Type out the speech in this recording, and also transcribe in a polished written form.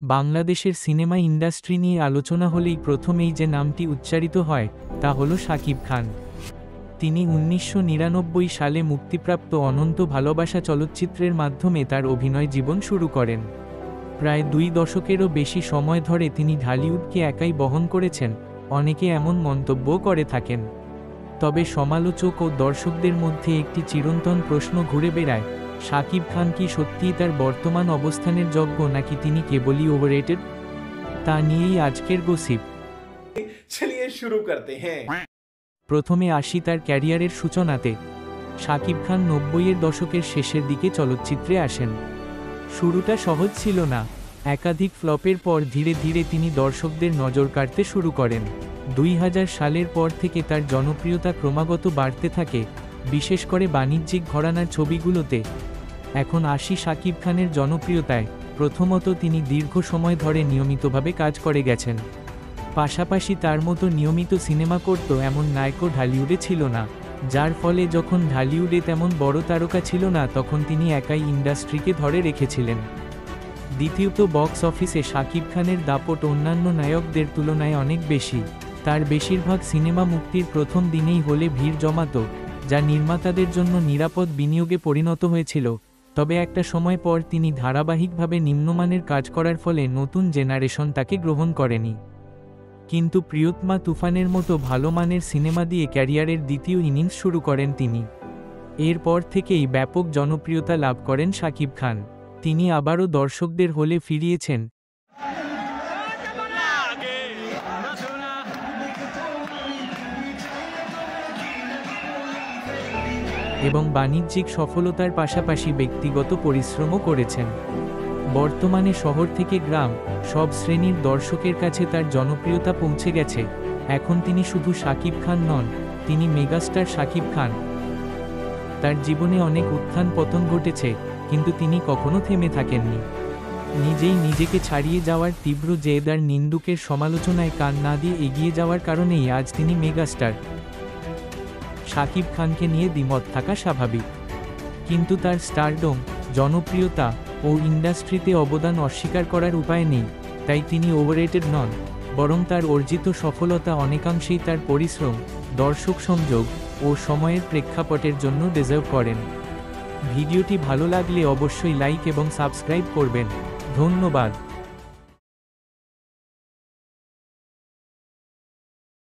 বাংলাদেশের cinema industry নিয়ে আলোচনা হলেই প্রথমেই যে নামটি উচ্চারিত হয় তা হলো শাকিব খান। তিনি ১৯৯৯ সালে মুক্তিপ্রাপ্ত অনন্ত ভালোবাসা চলচ্চিত্রের মাধ্যমে তার অভিনয় জীবন শুরু করেন। প্রায় ২ দশকেরও বেশি সময় ধরে তিনি ঢালিউডকে একাই বহন করেছেন, অনেকে এমন মন্তব্যও করে থাকেন। তবে সমালোচক ও দর্শকদের মধ্যে একটি চিরন্তন প্রশ্ন ঘুরে বেড়ায়, শাকিব খান কি সত্যিই তার বর্তমান অবস্থানের যোগ্য নাকি তিনি কেবলই ওভাররেটেড? তা নিয়েই আজকের গসিপ। চলিয়ে শুরু করতে হ্যাঁ। প্রথমে আসি তার ক্যারিয়ারের সূচনাতে। শাকিব খান ৯০-এর দশকের শেষের দিকে চলচ্চিত্রে আসেন। শুরুটা সহজ ছিল না। একাধিক ফ্লপের পর ধীরে ধীরে তিনি দর্শকদের নজর কাড়তে শুরু করেন। ২০০০ সালের পর থেকে তার জনপ্রিয়তা ক্রমাগত বাড়তে থাকে, বিশেষ করে বাণিজ্যিক ঘরানার ছবিগুলোতে। এখন আসি শাকিব খানের জনপ্রিয়তায়। প্রথমত, তিনি দীর্ঘ সময় ধরে নিয়মিতভাবে কাজ করে গেছেন। পাশাপাশি তার মতো নিয়মিত সিনেমা করত এমন নায়কও ঢালিউডে ছিল না, যার ফলে যখন ঢালিউডে তেমন বড় তারকা ছিল না তখন তিনি একাই ইন্ডাস্ট্রিকে ধরে রেখেছিলেন। দ্বিতীয়ত, বক্স অফিসে শাকিব খানের দাপট অন্যান্য নায়কদের তুলনায় অনেক বেশি। তার বেশিরভাগ সিনেমা মুক্তির প্রথম দিনেই হলে ভিড় জমাত, যা নির্মাতাদের জন্য নিরাপদ বিনিয়োগে পরিণত হয়েছিল। তবে একটা সময় পর তিনি ধারাবাহিকভাবে নিম্নমানের কাজ করার ফলে নতুন জেনারেশন তাকে গ্রহণ করেনি। কিন্তু প্রিয়তমা তুফানের মতো ভালো মানের সিনেমা দিয়ে ক্যারিয়ারের দ্বিতীয় ইনিংস শুরু করেন তিনি। এরপর থেকেই ব্যাপক জনপ্রিয়তা লাভ করেন শাকিব খান। তিনি আবারও দর্শকদের হলে ফিরিয়েছেন এবং বাণিজ্যিক সফলতার পাশাপাশি ব্যক্তিগত পরিশ্রমও করেছেন। বর্তমানে শহর থেকে গ্রাম, সব শ্রেণীর দর্শকের কাছে তার জনপ্রিয়তা পৌঁছে গেছে। এখন তিনি শুধু শাকিব খান নন, তিনি মেগাস্টার শাকিব খান। তার জীবনে অনেক উত্থান পতন ঘটেছে, কিন্তু তিনি কখনো থেমে থাকেননি। নিজেই নিজেকে ছাড়িয়ে যাওয়ার তীব্র জেদ আর নিন্দুকের সমালোচনায় কান না দিয়ে এগিয়ে যাওয়ার কারণেই আজ তিনি মেগাস্টার। শাকিব খানকে নিয়ে দ্বিমত থাকা স্বাভাবিক, কিন্তু তার স্টারডম, জনপ্রিয়তা ও ইন্ডাস্ট্রিতে অবদান অস্বীকার করার উপায় নেই। তাই তিনি ওভাররেটেড নন, বরং তার অর্জিত সফলতা অনেকাংশেই তার পরিশ্রম, দর্শক সংযোগ ও সময়ের প্রেক্ষাপটের জন্য ডিজার্ভ করেন। ভিডিওটি ভালো লাগলে অবশ্যই লাইক এবং সাবস্ক্রাইব করবেন। ধন্যবাদ।